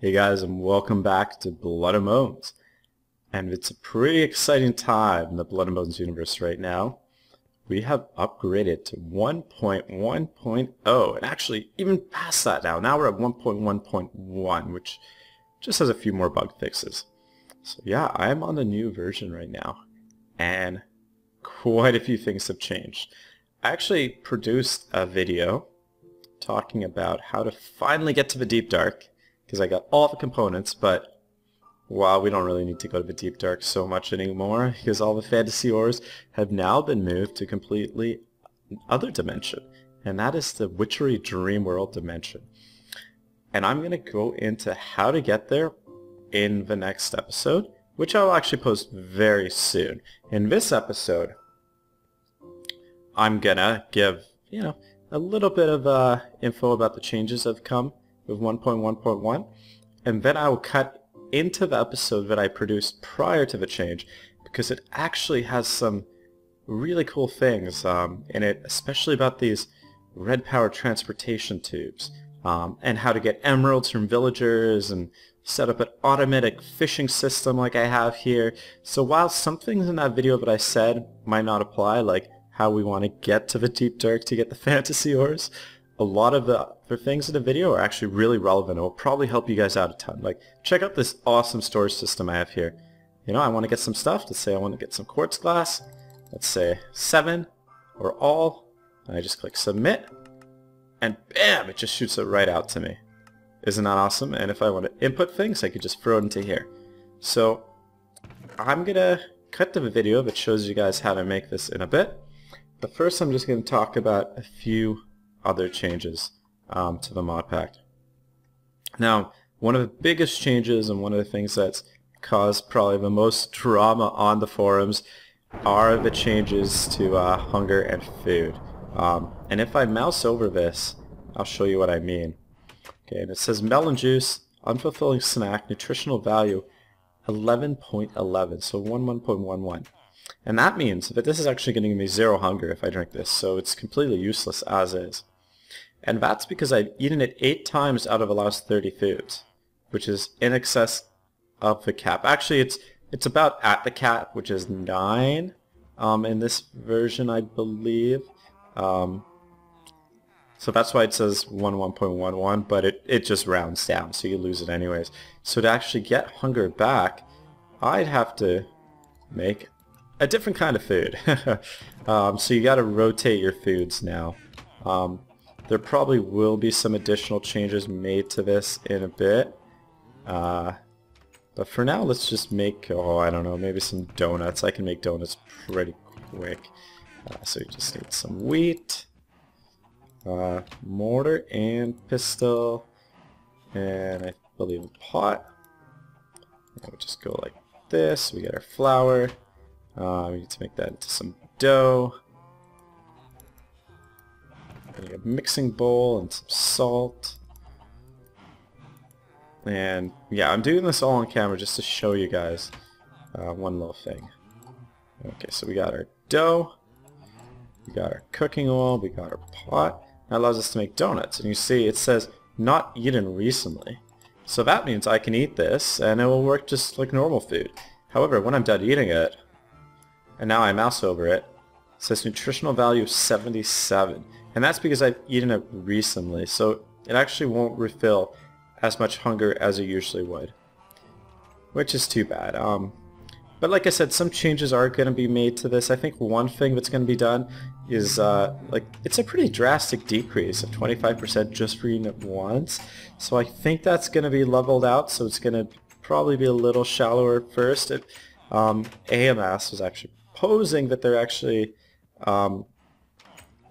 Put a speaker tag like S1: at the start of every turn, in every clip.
S1: Hey guys, and welcome back to Blood and Bones. And it's a pretty exciting time in the Blood and Bones universe right now. We have upgraded to 1.1.0, and actually even past that now. Now we're at 1.1.1, which just has a few more bug fixes. So yeah, I'm on the new version right now, and quite a few things have changed. I actually produced a video talking about how to finally get to the Deep Dark, because I got all the components, but well, we don't really need to go to the Deep Dark so much anymore, because all the fantasy ores have now been moved to completely other dimension, and that is the Witchery Dream World dimension. And I'm going to go into how to get there in the next episode, which I'll actually post very soon. In this episode, I'm going to give, a little bit of info about the changes that have come with 1.1.1, and then I will cut into the episode that I produced prior to the change, because it actually has some really cool things in it, especially about these red power transportation tubes, and how to get emeralds from villagers, and set up an automatic fishing system like I have here. So while some things in that video that I said might not apply, like how we want to get to the Deep Dark to get the fantasy ores, a lot of the things in the video are actually really relevant. It will probably help you guys out a ton. Like, check out this awesome storage system I have here. I want to get some stuff. Let's say I want to get some quartz glass. Let's say 7 or all. And I just click submit. And bam! It just shoots it right out to me. Isn't that awesome? And if I want to input things, I could just throw it into here. So I'm going to cut to the video that shows you guys how to make this in a bit. But first I'm just going to talk about a few other changes to the mod pack. Now, one of the biggest changes and one of the things that's caused probably the most drama on the forums are the changes to hunger and food. And if I mouse over this, I'll show you what I mean. Okay, and it says melon juice, unfulfilling snack, nutritional value 11.11, so 11.11. And that means that this is actually going to give me 0 hunger if I drink this, so it's completely useless as is. And that's because I've eaten it 8 times out of the last 30 foods, which is in excess of the cap. Actually, it's about at the cap, which is 9 in this version, I believe. So that's why it says 1.11, but it just rounds down, so you lose it anyways. So to actually get hunger back, I'd have to make a different kind of food. So you got to rotate your foods now. There probably will be some additional changes made to this in a bit. But for now, let's just make, I don't know, maybe some donuts. I can make donuts pretty quick. So you just need some wheat, mortar and pestle, and I believe a pot. And we just go like this. We get our flour. We need to make that into some dough. A mixing bowl and some salt. And yeah, I'm doing this all on camera just to show you guys one little thing. Okay, so we got our dough, we got our cooking oil, we got our pot. That allows us to make donuts, and you see it says not eaten recently. So that means I can eat this and it will work just like normal food. However, when I'm done eating it, and now I mouse over it, it says nutritional value of 77. And that's because I've eaten it recently, so it actually won't refill as much hunger as it usually would, which is too bad. But like I said, some changes are going to be made to this. I think one thing that's going to be done is, it's a pretty drastic decrease of 25% just for eating it once. So I think that's going to be leveled out, so it's going to probably be a little shallower at first. AMS was actually posing that there actually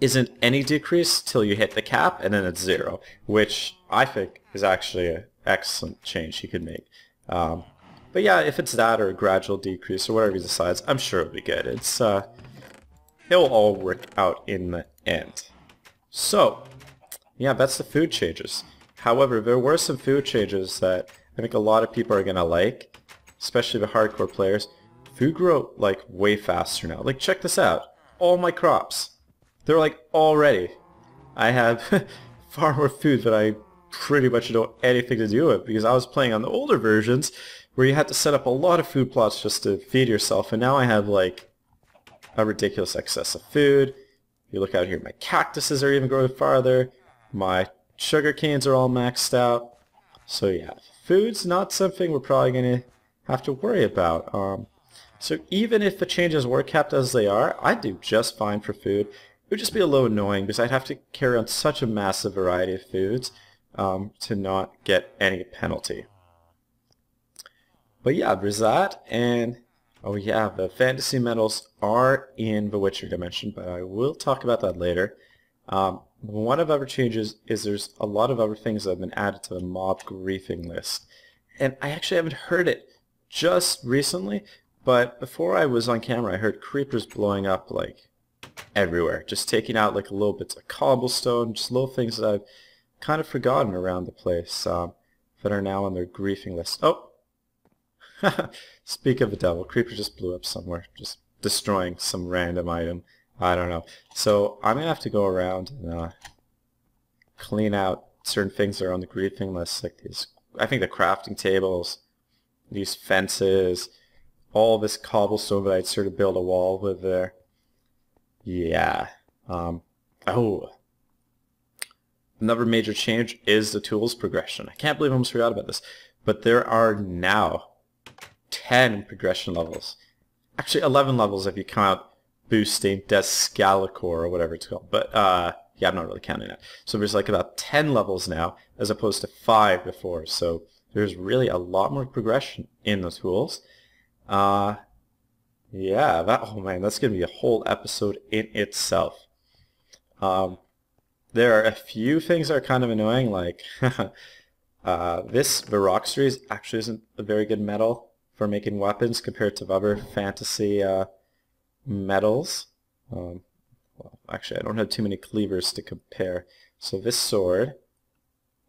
S1: isn't any decrease till you hit the cap, and then it's 0, which I think is actually an excellent change you could make. But yeah, if it's that or a gradual decrease or whatever he decides, I'm sure it'll be good. It'll all work out in the end. So yeah, that's the food changes. However, there were some food changes that I think a lot of people are gonna like, especially the hardcore players. Food grow like way faster now. Like, check this out. All my crops, they're like all ready. I have far more food than I pretty much know anything to do with, because I was playing on the older versions where you had to set up a lot of food plots just to feed yourself, and now I have like a ridiculous excess of food. You look out here, my cactuses are even growing farther, my sugar canes are all maxed out. So yeah, food's not something we're probably going to have to worry about. So even if the changes were kept as they are, I'd do just fine for food. It would just be a little annoying because I'd have to carry on such a massive variety of foods to not get any penalty. But yeah, there's that, and oh yeah, the fantasy metals are in the Witcher dimension, but I will talk about that later. One of other changes is there's a lot of other things that have been added to the mob griefing list. And I actually haven't heard it just recently, but before I was on camera I heard creepers blowing up like everywhere, just taking out like little bits of cobblestone, just little things that I've kind of forgotten around the place that are now on their griefing list. Oh! Speak of the devil, creeper just blew up somewhere, just destroying some random item. I don't know. So I'm going to have to go around and clean out certain things that are on the griefing list, like these, I think the crafting tables, these fences, all this cobblestone that I'd sort of build a wall with there. Yeah. Oh. Another major change is the tools progression. I can't believe I almost forgot about this. But there are now 10 progression levels. Actually 11 levels if you count boosting Descalicor or whatever it's called. But yeah, I'm not really counting that. So there's like about 10 levels now as opposed to 5 before. So there's really a lot more progression in the tools. Yeah, oh man, that's going to be a whole episode in itself. There are a few things that are kind of annoying, like this, the rock series, actually isn't a very good metal for making weapons compared to other fantasy metals. Well, actually, I don't have too many cleavers to compare. So this sword,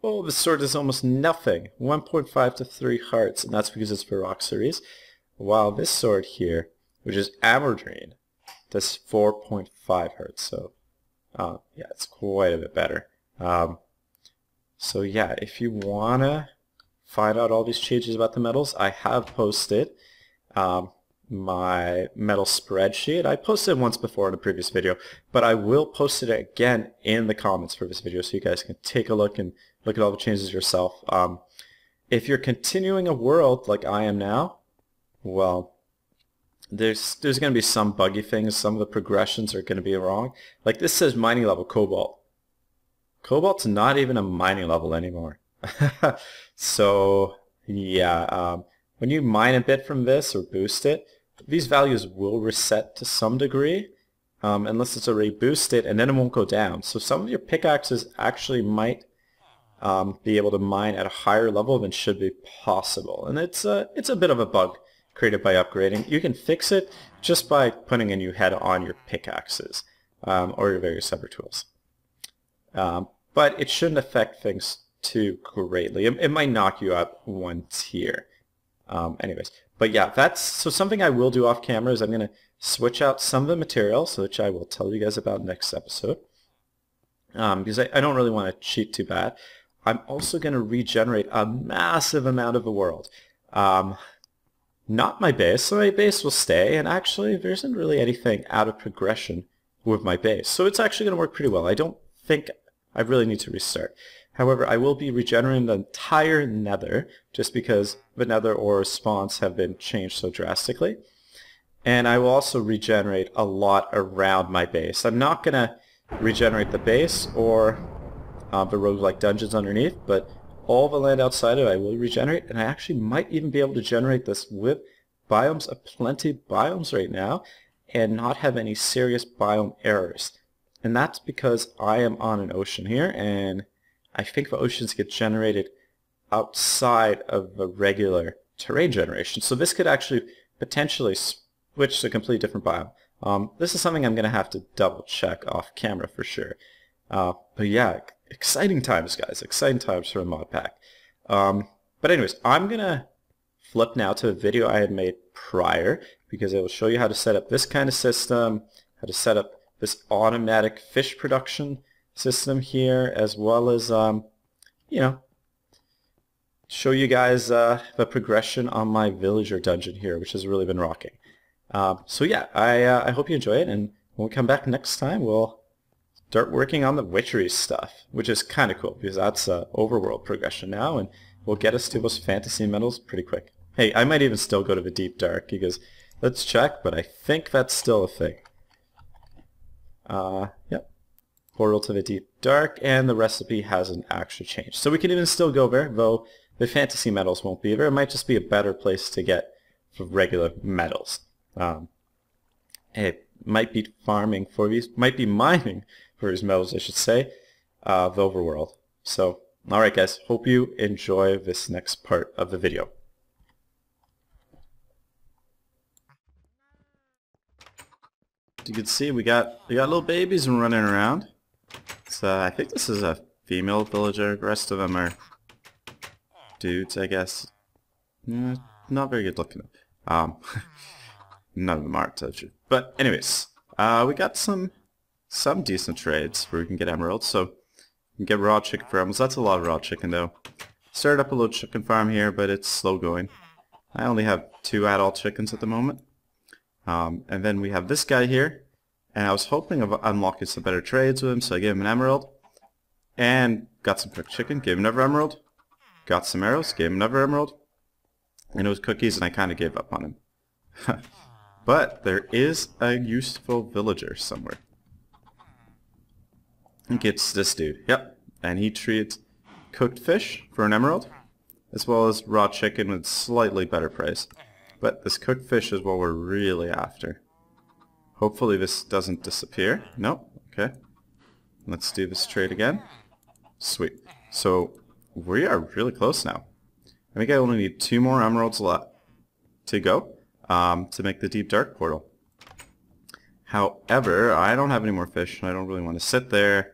S1: oh, this sword is almost nothing. 1.5 to 3 hearts, and that's because it's the rock series. While this sword here, which is Amerdreen, does 4.5 hearts. So yeah, it's quite a bit better. So yeah, if you wanna find out all these changes about the metals, I have posted my metal spreadsheet. I posted it once before in a previous video, but I will post it again in the comments for this video so you guys can take a look and look at all the changes yourself. If you're continuing a world like I am now, well, there's going to be some buggy things. Some of the progressions are going to be wrong. Like this says mining level cobalt. Cobalt's not even a mining level anymore. So yeah, when you mine a bit from this or boost it, these values will reset to some degree, unless it's already boosted, and then it won't go down. So some of your pickaxes actually might be able to mine at a higher level than should be possible, and it's a bit of a bug created by upgrading. You can fix it just by putting a new head on your pickaxes or your various other tools. But it shouldn't affect things too greatly. It might knock you up 1 tier. Anyways, but yeah, that's so something I will do off camera is I'm going to switch out some of the materials, which I will tell you guys about next episode. Because I don't really want to cheat too bad. I'm also going to regenerate a massive amount of the world. Not my base, so my base will stay, and actually there isn't really anything out of progression with my base. So it's actually going to work pretty well. I don't think I really need to restart. However, I will be regenerating the entire nether, just because the nether ore spawns have been changed so drastically. And I will also regenerate a lot around my base. I'm not going to regenerate the base or the roguelike dungeons underneath, but all the land outside of it I will regenerate, and I actually might even be able to generate this with biomes aplenty biomes right now and not have any serious biome errors. And that's because I am on an ocean here, and I think the oceans get generated outside of the regular terrain generation. So this could actually potentially switch to a completely different biome. This is something I'm going to have to double check off camera for sure. But yeah, exciting times, guys. Exciting times for a mod pack. But anyways, I'm going to flip now to a video I had made prior, because it will show you how to set up this kind of system, how to set up this automatic fish production system here, as well as you know, show you guys the progression on my villager dungeon here, which has really been rocking. So yeah, I hope you enjoy it, and when we come back next time, we'll start working on the witchery stuff, which is kind of cool, because that's overworld progression now, and will get us to those fantasy metals pretty quick. Hey, I might even still go to the deep dark, because let's check, but I think that's still a thing. Yep. Portal to the deep dark, and the recipe hasn't actually changed. So we can even still go there, though the fantasy metals won't be there. It might just be a better place to get for regular metals. It might be farming for these, might be mining for these metals, I should say, the overworld. So, alright guys, hope you enjoy this next part of the video. As you can see, we got little babies running around. So I think this is a female villager. The rest of them are dudes, I guess. Not very good looking. None of them are, to you. But anyways, we got some decent trades where we can get emeralds. So we can get raw chicken for emeralds. That's a lot of raw chicken though. Started up a little chicken farm here, but it's slow going. I only have 2 adult chickens at the moment. And then we have this guy here, and I was hoping of unlocking some better trades with him, so I gave him an emerald, and got some cooked chicken, gave him another emerald, got some arrows, gave him another emerald, and it was cookies, and I kind of gave up on him. But there is a useful villager somewhere. I think it's this dude, yep, and he trades cooked fish for an emerald, as well as raw chicken with slightly better price. But this cooked fish is what we're really after. Hopefully this doesn't disappear. Nope. Okay. Let's do this trade again. Sweet. So we are really close now. I think I only need 2 more emeralds left to go to make the deep dark portal. However, I don't have any more fish, and I don't really want to sit there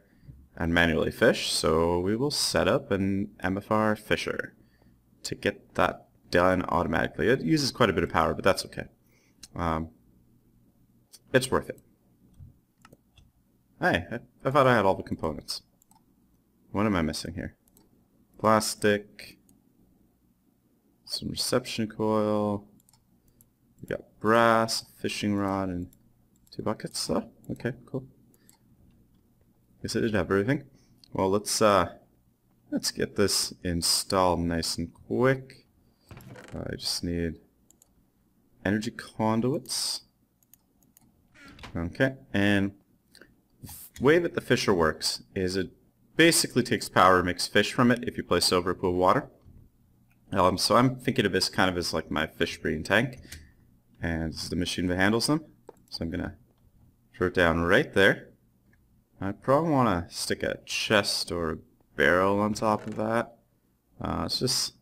S1: and manually fish, so we will set up an MFR fisher to get that done automatically. It uses quite a bit of power, but that's okay. It's worth it. Hey, I thought I had all the components. What am I missing here? Plastic, some reception coil, we got brass, fishing rod, and 2 buckets. Oh, okay, cool. Guess I did have everything. Well, let's get this installed nice and quick. I just need energy conduits. Okay, and the way that the fisher works is it basically takes power and makes fish from it if you place it over a pool of water. So I'm thinking of this kind of as like my fish breeding tank, and this is the machine that handles them. So I'm gonna throw it down right there. I probably want to stick a chest or a barrel on top of that. It's just...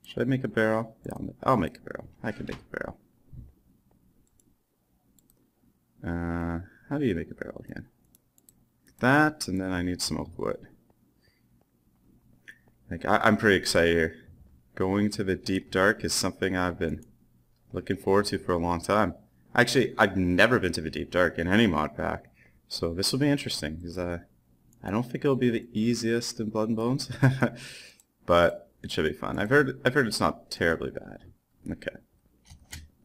S1: Should I make a barrel? Yeah, I'll make a barrel. I can make a barrel. How do you make a barrel again? That, and then I need some oak wood. Like, I'm pretty excited here. Going to the deep dark is something I've been looking forward to for a long time. Actually, I've never been to the deep dark in any mod pack, so this will be interesting, because I don't think it'll be the easiest in Blood and Bones, but it should be fun. I've heard it's not terribly bad. Okay.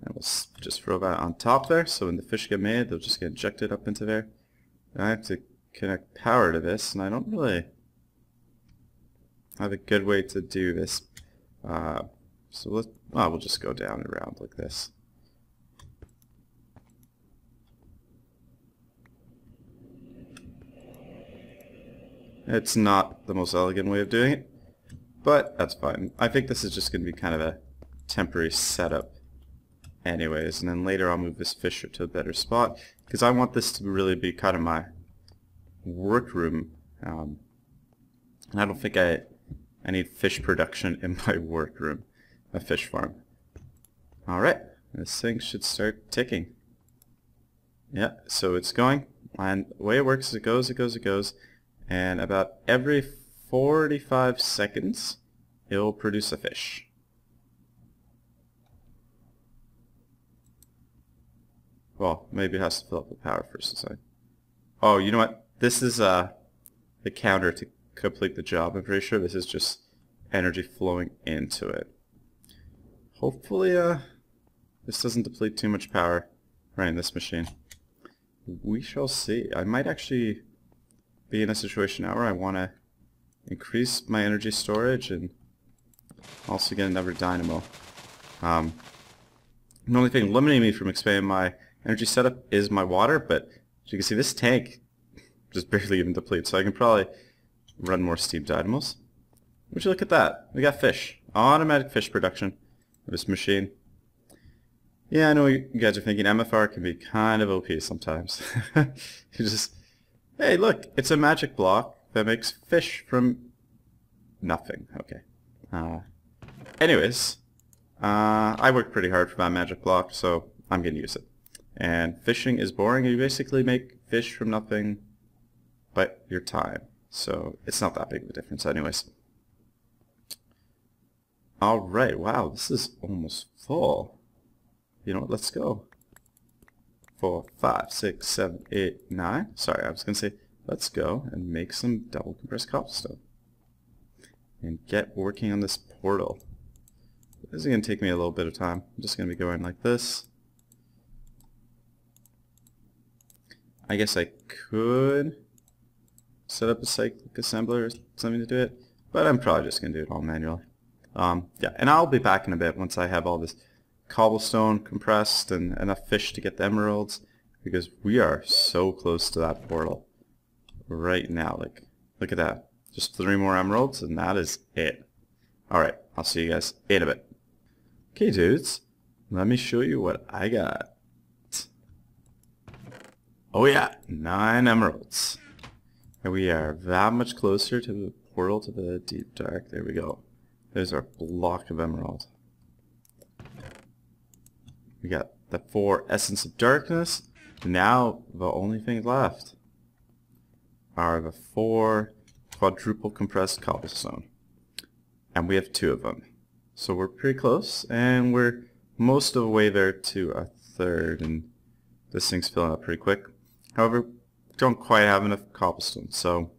S1: And we'll just throw that on top there, so when the fish get made, they'll just get injected up into there. I have to connect power to this, and I don't really have a good way to do this. So we'll just go down and around like this. It's not the most elegant way of doing it, but that's fine. I think this is just going to be kind of a temporary setup anyways, and then later I'll move this fisher to a better spot, because I want this to really be kind of my workroom, and I don't think I need fish production in my workroom, a fish farm. Alright, this thing should start ticking. Yeah, so it's going, and the way it works is it goes, and about every 45 seconds it'll produce a fish. Well, maybe it has to fill up the power first. Oh, you know what? This is the counter to complete the job. I'm pretty sure this is just energy flowing into it. Hopefully this doesn't deplete too much power running this machine. We shall see. I might actually be in a situation now where I want to increase my energy storage and also get another dynamo. The only thing limiting me from expanding my energy setup is my water, but as you can see, this tank just barely even depletes, so I can probably run more steam dynamos. Would you look at that? We got fish. Automatic fish production of this machine. Yeah, I know you guys are thinking MFR can be kind of OP sometimes. You just, hey look, it's a magic block that makes fish from nothing. Okay. Anyways, I worked pretty hard for that magic block, so I'm going to use it. And fishing is boring. You basically make fish from nothing but your time. So it's not that big of a difference anyways. Alright, wow, this is almost full. You know what, let's go. 4, 5, 6, 7, 8, 9. Sorry, I was going to say, let's go and make some double compressed cobblestone. And get working on this portal. This is going to take me a little bit of time. I'm just going to be going like this. I guess I could set up a cyclic assembler or something to do it, but I'm probably just going to do it all manually. Yeah, and I'll be back in a bit once I have all this cobblestone compressed and enough fish to get the emeralds, because we are so close to that portal right now. Like, look at that. Just 3 more emeralds and that is it. Alright, I'll see you guys in a bit. Okay dudes, let me show you what I got. Oh yeah, 9 emeralds. And we are that much closer to the portal to the deep dark. There we go. There's our block of emerald. We got the 4 essence of darkness. Now the only thing left are the 4 quadruple compressed cobblestone. And we have 2 of them. So we're pretty close, and we're most of the way there to a 3rd, and this thing's filling up pretty quick. However, don't quite have enough cobblestone, so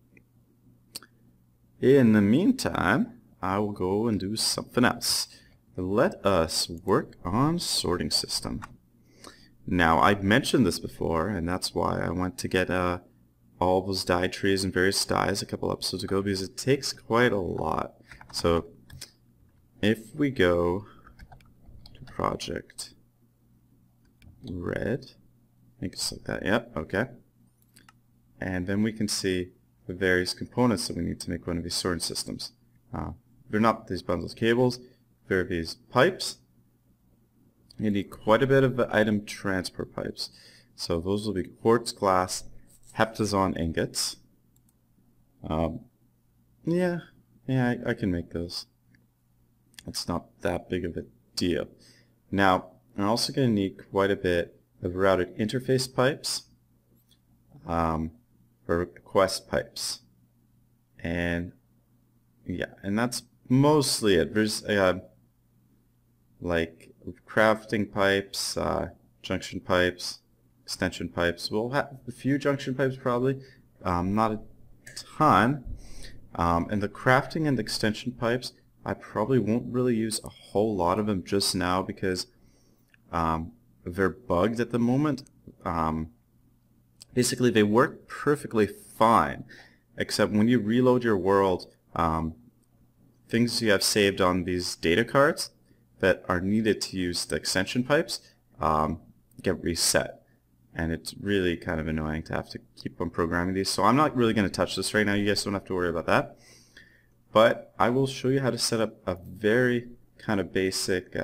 S1: in the meantime, I will go and do something else. Let us work on sorting system. Now, I've mentioned this before, and that's why I went to get all those dye trees and various dyes a couple episodes ago, because it takes quite a lot. So, if we go to ProjectRed, I think it's like that, yep, okay. And then we can see the various components that we need to make one of these sorting systems. They're not these bundles of cables, they're these pipes. You need quite a bit of item transport pipes. So those will be quartz glass heptazone ingots. Yeah, I can make those. It's not that big of a deal. Now, I'm also going to need quite a bit of routed interface pipes, or request pipes. And yeah, and that's mostly it. There's like crafting pipes, junction pipes, extension pipes. We'll have a few junction pipes probably, not a ton. And the crafting and extension pipes, I probably won't really use a whole lot of them just now because they're bugged at the moment. Basically, they work perfectly fine, except when you reload your world, things you have saved on these data cards that are needed to use the extension pipes get reset. And it's really kind of annoying to have to keep on programming these. So I'm not really going to touch this right now. You guys don't have to worry about that. But I will show you how to set up a very kind of basic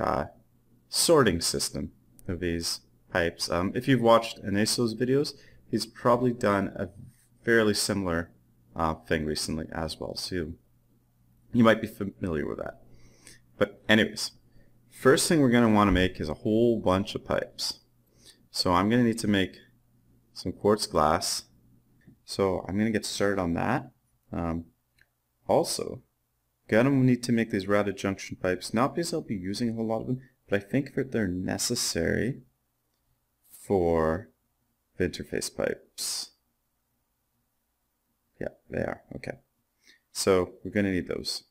S1: sorting system of these pipes. If you've watched Anaso's videos, he's probably done a fairly similar thing recently as well. So you might be familiar with that. But anyways, first thing we're going to want to make is a whole bunch of pipes. So I'm going to need to make some quartz glass. So I'm going to get started on that. Also, going to need to make these routed junction pipes, not because I'll be using a whole lot of them, but I think that they're necessary for the interface pipes. Yeah, they are. Okay. So we're going to need those.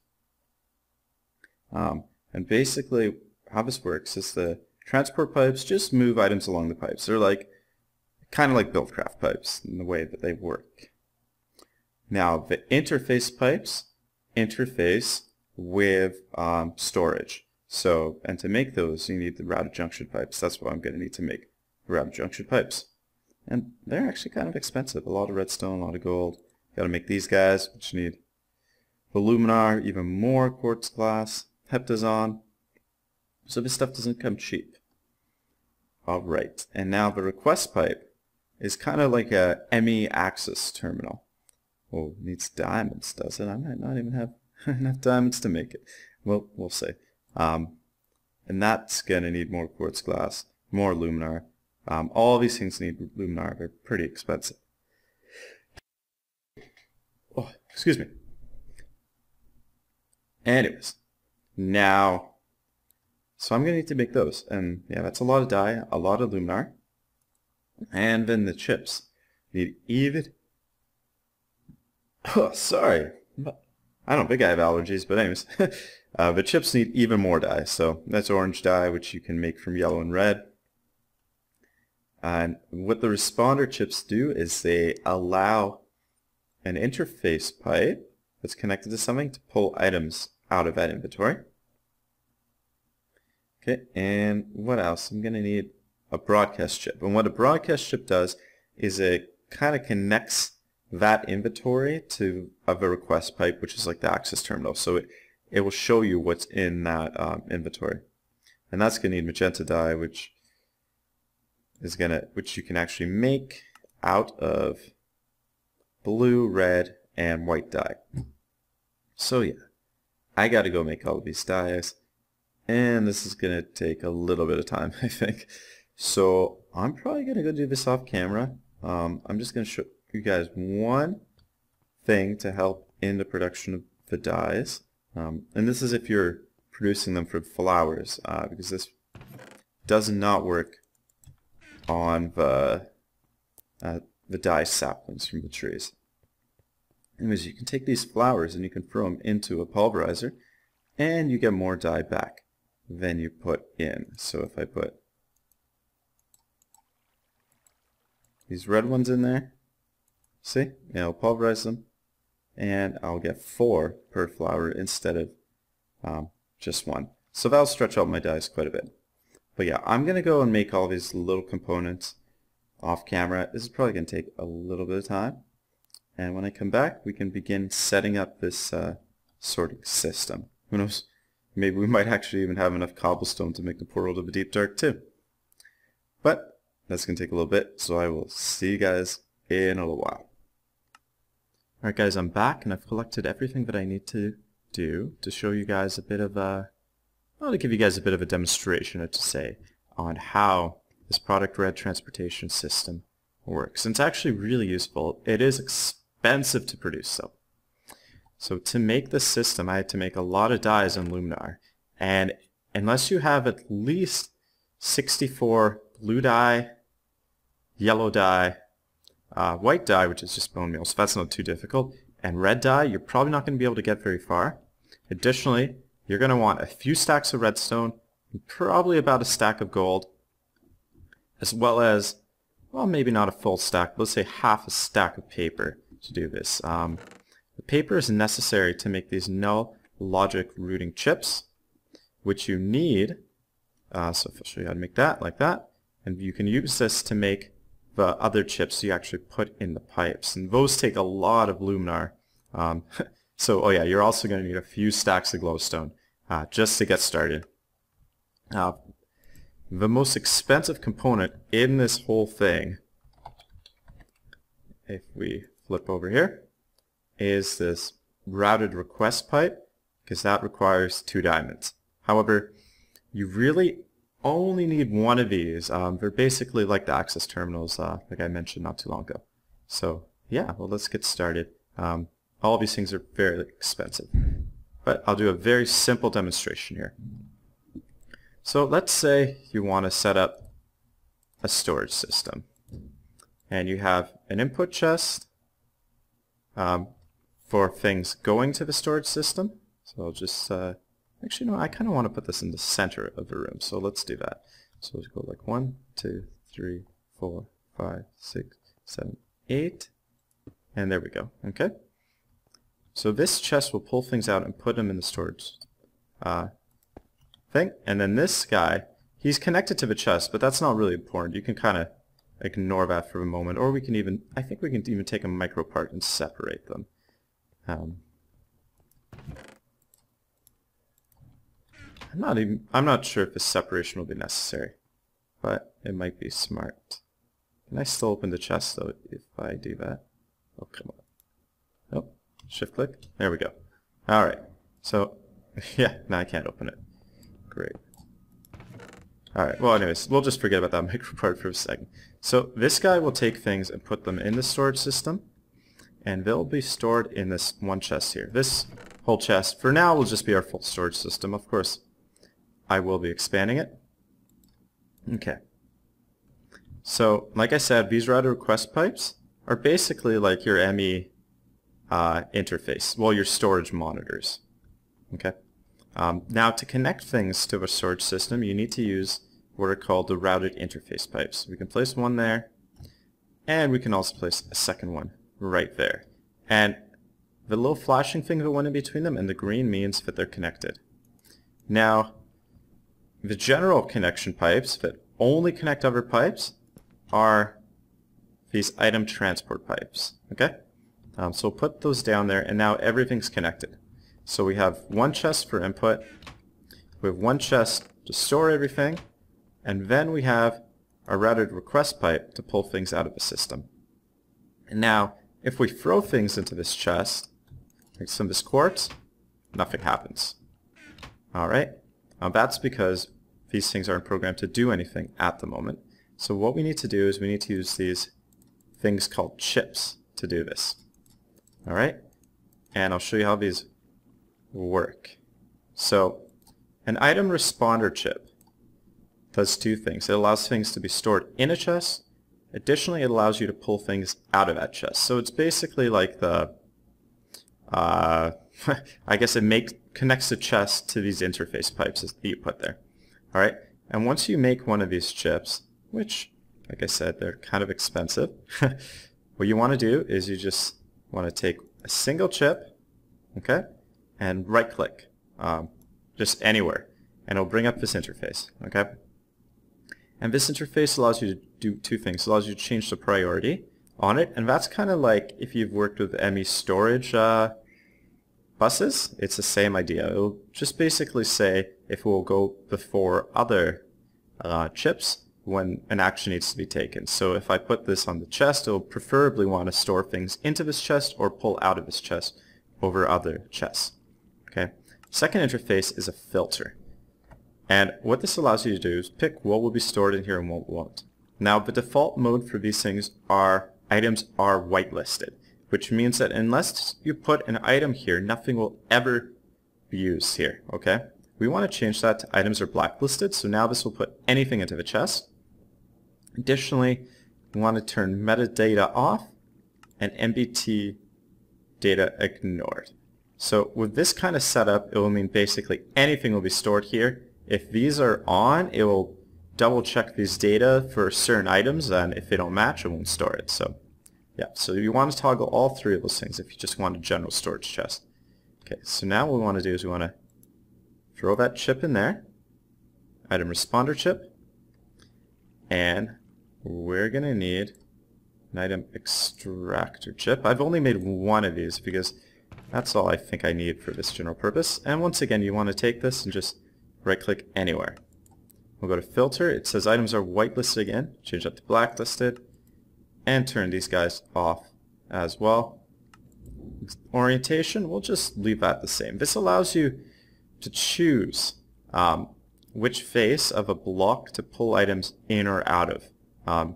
S1: And basically how this works is the transport pipes just move items along the pipes. They're like kind of like Buildcraft pipes in the way that they work. Now the interface pipes interface with storage. So, and to make those you need the routed junction pipes. That's what I'm going to need to make routed junction pipes. And they're actually kind of expensive. A lot of redstone, a lot of gold. Got to make these guys, which need aluminar, even more quartz glass, heptazon. So this stuff doesn't come cheap. Alright, and now the request pipe is kind of like a ME access terminal. Oh, it needs diamonds, does it? I might not even have enough diamonds to make it. Well, we'll see. And that's going to need more quartz glass, more aluminar. All these things need aluminar. They're pretty expensive. Oh, excuse me. Anyways, now, so I'm going to need to make those. And yeah, that's a lot of dye, a lot of aluminar. And then the chips need even... Oh, sorry. I don't think I have allergies, but anyways. The chips need even more dye. So that's orange dye, which you can make from yellow and red. And what the responder chips do is they allow an interface pipe that's connected to something to pull items out of that inventory. Okay, and what else? I'm going to need a broadcast chip. And what a broadcast chip does is it kind of connects that inventory to a request pipe, which is like the access terminal. So it will show you what's in that inventory. And that's going to need magenta dye, which you can actually make out of blue, red, and white dye. So yeah, I got to go make all of these dyes, and this is going to take a little bit of time, I think. So I'm probably going to go do this off camera. I'm just going to show you guys one thing to help in the production of the dyes. And this is if you're producing them from flowers, because this does not work on the dye saplings from the trees. Anyways, you can take these flowers and you can throw them into a pulverizer and you get more dye back than you put in. So if I put these red ones in there, see, I'll pulverize them and I'll get 4 per flower instead of just 1. So that'll stretch out my dyes quite a bit. But yeah, I'm going to go and make all these little components off camera. This is probably going to take a little bit of time. And when I come back, we can begin setting up this sorting system. Who knows? Maybe we might actually even have enough cobblestone to make the portal to the deep dark too. But that's going to take a little bit, so I will see you guys in a little while. Alright guys, I'm back and I've collected everything that I need to do to show you guys a bit of a... Well, to give you guys a bit of a demonstration, to say, on how this ProjectRed transportation system works. And it's actually really useful. It is expensive to produce though. So to make this system, I had to make a lot of dyes and aluminar. And unless you have at least 64 blue dye, yellow dye, white dye, which is just bone meal, so that's not too difficult, and red dye, you're probably not going to be able to get very far. Additionally, you're going to want a few stacks of redstone, and probably about a stack of gold, as well as, well, maybe not a full stack, but let's say half a stack of paper to do this. The paper is necessary to make these null logic routing chips, which you need, so I'll show you how to make that, like that, and you can use this to make the other chips you actually put in the pipes, and those take a lot of aluminar. So, oh yeah, you're also going to need a few stacks of glowstone just to get started. The most expensive component in this whole thing, if we flip over here, is this routed request pipe, because that requires 2 diamonds. However, you really only need one of these. They're basically like the access terminals, like I mentioned not too long ago. So yeah, well, let's get started. All of these things are very expensive, but I'll do a very simple demonstration here. So let's say you want to set up a storage system, and you have an input chest for things going to the storage system. So I'll just, actually no, I kind of want to put this in the center of the room, so let's do that. So let's go like 1, 2, 3, 4, 5, 6, 7, 8, and there we go, okay? So this chest will pull things out and put them in the storage thing, and then this guy, he's connected to the chest, but that's not really important. You can kind of ignore that for a moment, or we can even, I think we can even take a micro part and separate them. I'm not sure if this separation will be necessary, but it might be smart. Can I still open the chest though if I do that? Oh, come on. Oh, shift click. There we go. Alright, so, yeah, now I can't open it. Great. Alright, well anyways, we'll just forget about that micro part for a second. So this guy will take things and put them in the storage system, and they'll be stored in this one chest here. This whole chest, for now, will just be our full storage system. Of course, I will be expanding it. Okay. So, like I said, these router request pipes are basically like your ME interface, well, your storage monitors. Okay. Now, to connect things to a storage system, you need to use what are called the routed interface pipes. We can place one there, and we can also place a second one right there. And the little flashing thing, the one in between them, and the green means that they're connected. Now, the general connection pipes that only connect other pipes are these item transport pipes. Okay? So we'll put those down there, and now everything's connected. So we have one chest for input, we have one chest to store everything, and then we have a routed request pipe to pull things out of the system. And now, if we throw things into this chest, like some of this quartz, nothing happens. Alright? That's because these things aren't programmed to do anything at the moment. So what we need to do is we need to use these things called chips to do this. Alright? And I'll show you how these work. So, an item responder chip does two things. It allows things to be stored in a chest. Additionally, it allows you to pull things out of that chest. So it's basically like the, I guess it connects the chest to these interface pipes that you put there. Alright, and once you make one of these chips, which, like I said, they're kind of expensive, what you want to do is you just want to take a single chip, okay, and right click, just anywhere, and it'll bring up this interface, okay? And this interface allows you to do two things. It allows you to change the priority on it, and that's kind of like if you've worked with ME storage buses, it's the same idea. It'll just basically say if it will go before other chips when an action needs to be taken. So if I put this on the chest, it'll preferably want to store things into this chest or pull out of this chest over other chests. Okay. Second interface is a filter. And what this allows you to do is pick what will be stored in here and what won't. Now, the default mode for these things are items are whitelisted, which means that unless you put an item here, nothing will ever be used here, okay? We want to change that to items are blacklisted, so now this will put anything into the chest. Additionally, we want to turn metadata off and MBT data ignored. So with this kind of setup, it will mean basically anything will be stored here. If these are on, it will double check these data for certain items, and if they don't match, it won't store it. So yeah, so you want to toggle all three of those things if you just want a general storage chest. Okay, so now what we want to do is we want to throw that chip in there, item responder chip, and we're going to need an item extractor chip. I've only made one of these because that's all I think I need for this general purpose. And once again, you want to take this and just right click anywhere. We'll go to filter, it says items are whitelisted again, change that to blacklisted, and turn these guys off as well. Orientation, we'll just leave that the same. This allows you to choose which face of a block to pull items in or out of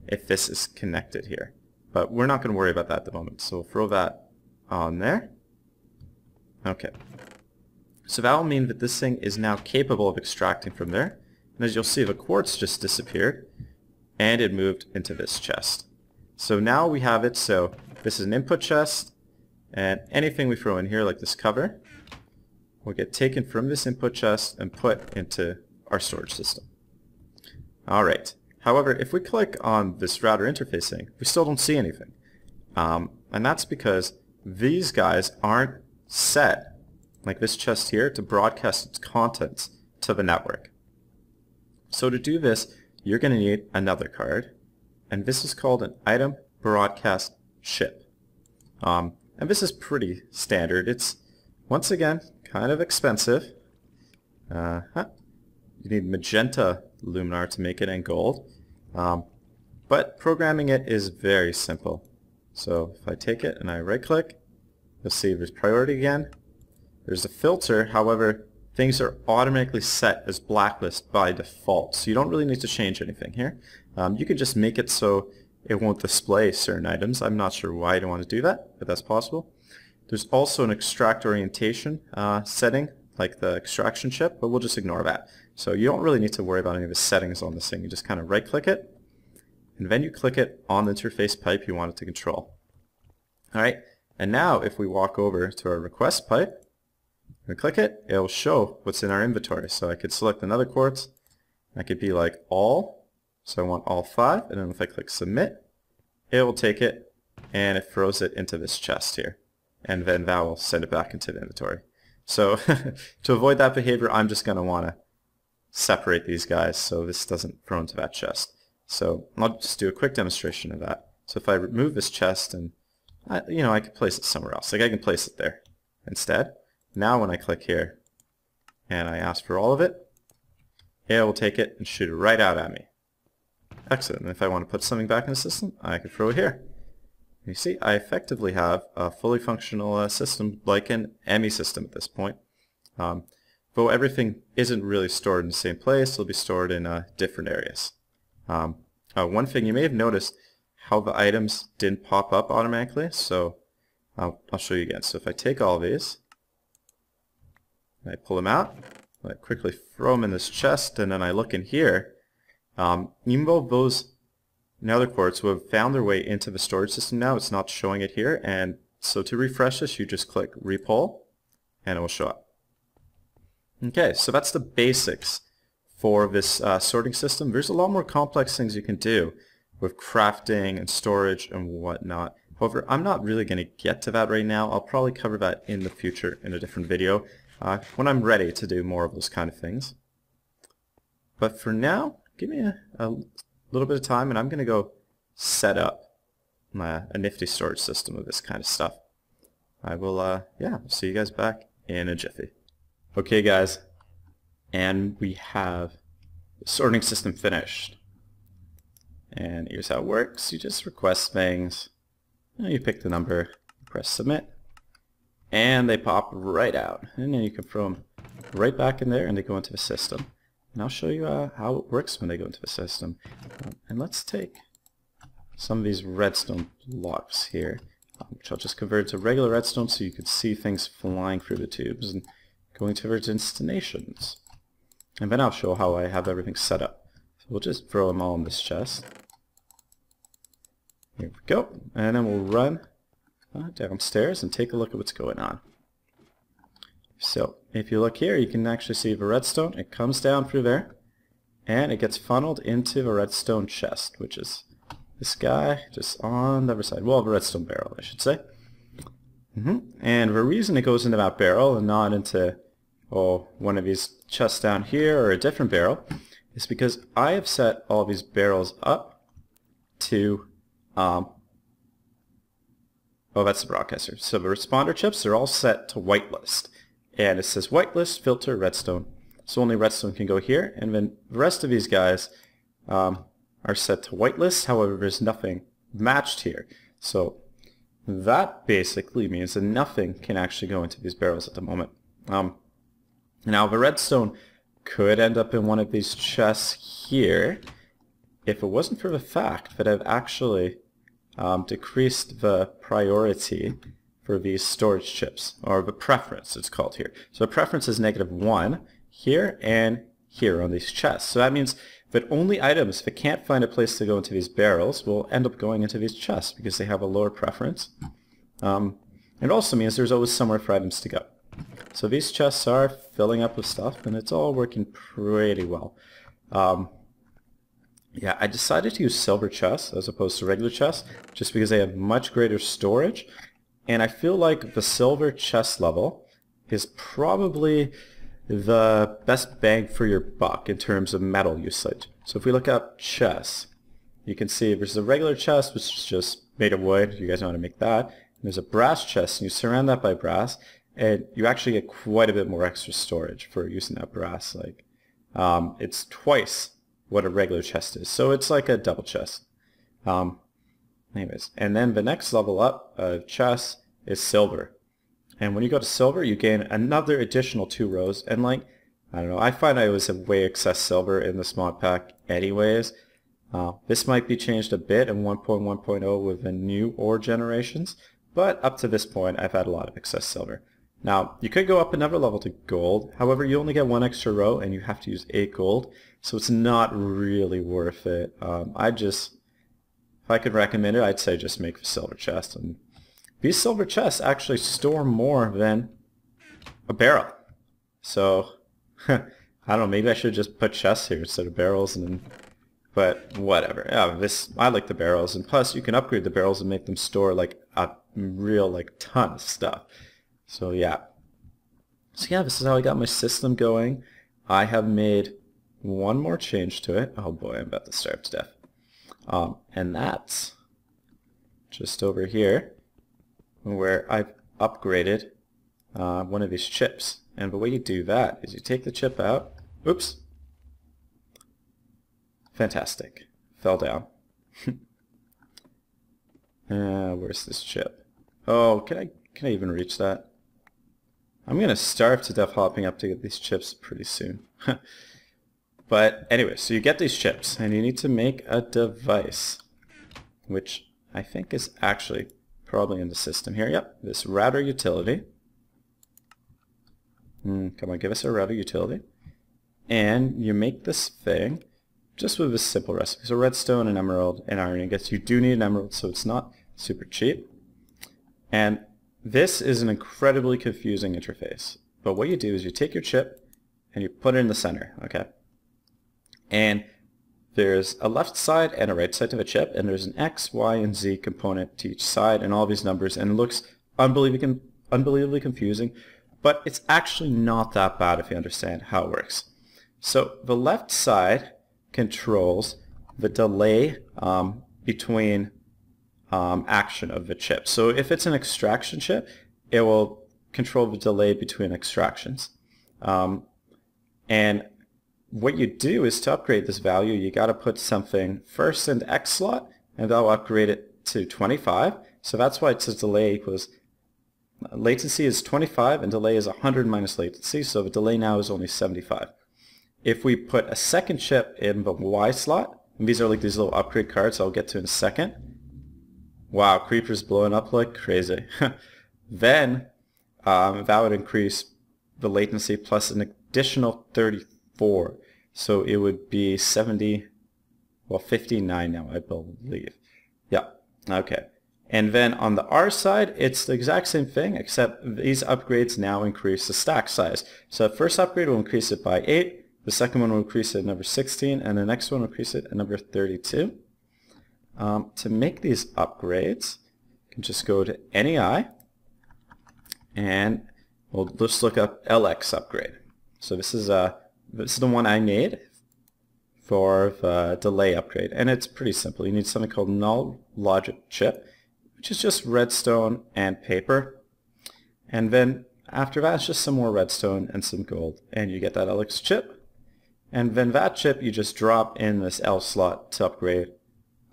S1: if this is connected here. But we're not going to worry about that at the moment, so we'll throw that on there. Okay. So that will mean that this thing is now capable of extracting from there. And as you'll see, the quartz just disappeared, and it moved into this chest. So now we have it, so this is an input chest, and anything we throw in here, like this cover, will get taken from this input chest and put into our storage system. Alright, however, if we click on this router interfacing, we still don't see anything. And that's because these guys aren't set, like this chest here, to broadcast its contents to the network. So to do this, you're going to need another card, and this is called an item broadcast chip. And this is pretty standard. It's, once again, kind of expensive. You need magenta luminar to make it and gold. But programming it is very simple. So if I take it and I right click, you'll see there's priority again. There's a filter, however, things are automatically set as blacklist by default, so you don't really need to change anything here. You can just make it so it won't display certain items. I'm not sure why you don't want to do that, but that's possible. There's also an extract orientation setting, like the extraction chip, but we'll just ignore that. So you don't really need to worry about any of the settings on this thing. You just kind of right click it, and then you click it on the interface pipe you want it to control. Alright, and now if we walk over to our request pipe, and click it, it will show what's in our inventory. So I could select another quartz. I could be like all, so I want all 5, and then if I click submit, it will take it and it throws it into this chest here, and then that will send it back into the inventory. So to avoid that behavior, I'm just going to want to separate these guys so this doesn't throw into that chest. So I'll just do a quick demonstration of that. So if I remove this chest, and I could place it somewhere else. Like I can place it there instead. Now when I click here and I ask for all of it, it will take it and shoot it right out at me. Excellent. And if I want to put something back in the system, I can throw it here. You see, I effectively have a fully functional system like an ME system at this point. Though everything isn't really stored in the same place, it'll be stored in different areas. One thing you may have noticed, how the items didn't pop up automatically, so I'll show you again. So if I take all these, I pull them out, I quickly throw them in this chest, and then I look in here. Even though those nether quartz will have found their way into the storage system now, it's not showing it here, and so to refresh this, you just click repull, and it will show up. Okay, so that's the basics for this sorting system. There's a lot more complex things you can do with crafting and storage and whatnot. However, I'm not really going to get to that right now. I'll probably cover that in the future in a different video when I'm ready to do more of those kind of things. But for now, give me a little bit of time and I'm going to go set up a nifty storage system of this kind of stuff. I will, see you guys back in a jiffy. Okay guys, and we have the sorting system finished. And here's how it works. You just request things, you pick the number, press submit, and they pop right out. And then you can throw them right back in there and they go into the system. And I'll show you how it works when they go into the system. And let's take some of these redstone blocks here, which I'll just convert to regular redstone so you can see things flying through the tubes and going to their destinations. And then I'll show how I have everything set up. So we'll just throw them all in this chest. Here we go. And then we'll run downstairs and take a look at what's going on. So if you look here, you can actually see the redstone. It comes down through there and it gets funneled into the redstone chest, which is this guy just on the other side. Well, the redstone barrel, I should say. And the reason it goes into that barrel and not into one of these chests down here or a different barrel is because I have set all these barrels up to that's the broadcaster. So the responder chips are all set to whitelist. And it says whitelist, filter, redstone. So only redstone can go here. And then the rest of these guys are set to whitelist. However, there's nothing matched here. So that basically means that nothing can actually go into these barrels at the moment. Now the redstone could end up in one of these chests here if it wasn't for the fact that I've actually decreased the priority for these storage chips, or the preference it's called here. So the preference is -1 here and here on these chests. So that means that only items that can't find a place to go into these barrels will end up going into these chests because they have a lower preference. It also means there's always somewhere for items to go. So these chests are filling up with stuff, and it's all working pretty well. Yeah, I decided to use silver chests as opposed to regular chests, just because they have much greater storage, and I feel like the silver chest level is probably the best bang for your buck in terms of metal usage. So if we look up chests, you can see there's a regular chest, which is just made of wood. You guys know how to make that. And there's a brass chest, and you surround that by brass, and you actually get quite a bit more extra storage for using that brass. Like, it's twice what a regular chest is. So it's like a double chest. Anyways, and then the next level up of chests is silver. And when you go to silver, you gain another additional 2 rows. And like, I don't know, I find I always have way excess silver in this mod pack anyways. This might be changed a bit in 1.1.0 with the new ore generations, but up to this point I've had a lot of excess silver. Now, you could go up another level to gold, however you only get 1 extra row and you have to use 8 gold, so it's not really worth it. If I could recommend it, I'd say just make the silver chest. And these silver chests actually store more than a barrel. So, I don't know, maybe I should just put chests here instead of barrels, but whatever. Yeah, I like the barrels, and plus you can upgrade the barrels and make them store like a real ton of stuff. So yeah. So yeah, this is how I got my system going. I have made one more change to it. Oh boy, I'm about to starve to death. And that's just over here where I've upgraded one of these chips. And the way you do that is you take the chip out. Oops. Fantastic. Fell down. Where's this chip? Oh, can I even reach that? I'm gonna starve to death hopping up to get these chips pretty soon. But anyway, so you get these chips and you need to make a device, which I think is actually probably in the system here. Yep, this router utility. Come on, give us a router utility. And you make this thing just with this simple recipe. So redstone and emerald and iron ingots. You do need an emerald, so it's not super cheap. And this is an incredibly confusing interface. But what you do is you take your chip and you put it in the center, okay? And there's a left side and a right side to the chip, and there's an X, Y, and Z component to each side, and all these numbers, and it looks unbelievably confusing, but it's actually not that bad if you understand how it works. So the left side controls the delay between action of the chip. So if it's an extraction chip, it will control the delay between extractions. And what you do is to upgrade this value, you got to put something first in the X slot, and that'll upgrade it to 25. So that's why it says delay equals, latency is 25 and delay is 100 minus latency, so the delay now is only 75. If we put a second chip in the Y slot, and these are like these little upgrade cards I'll get to in a second. Wow, creepers blowing up like crazy. Then that would increase the latency plus an additional 34. So it would be 59 now, I believe. Yeah, okay. And then on the R side, it's the exact same thing, except these upgrades now increase the stack size. So the first upgrade will increase it by 8, the second one will increase it at number 16, and the next one will increase it at number 32. To make these upgrades, you can just go to NEI, and we'll just look up LX upgrade. So this is the one I made for the delay upgrade, and it's pretty simple. You need something called null logic chip, which is just redstone and paper, and then after that it's just some more redstone and some gold, and you get that LX chip. And then that chip you just drop in this L slot to upgrade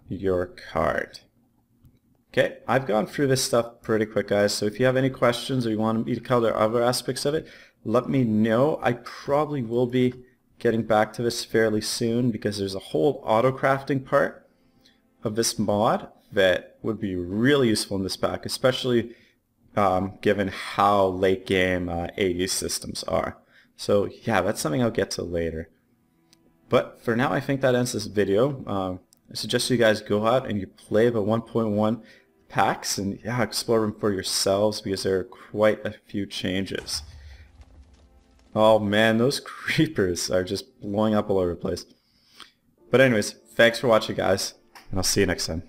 S1: your card. Okay, I've gone through this stuff pretty quick, guys, so if you have any questions or you want me to cover other aspects of it, let me know. I probably will be getting back to this fairly soon because there's a whole auto crafting part of this mod that would be really useful in this pack, especially given how late game AE systems are. So yeah, that's something I'll get to later. But for now, I think that ends this video. I suggest you guys go out and you play the 1.1 packs and yeah, explore them for yourselves because there are quite a few changes. Oh man, those creepers are just blowing up all over the place. But anyways, thanks for watching guys, and I'll see you next time.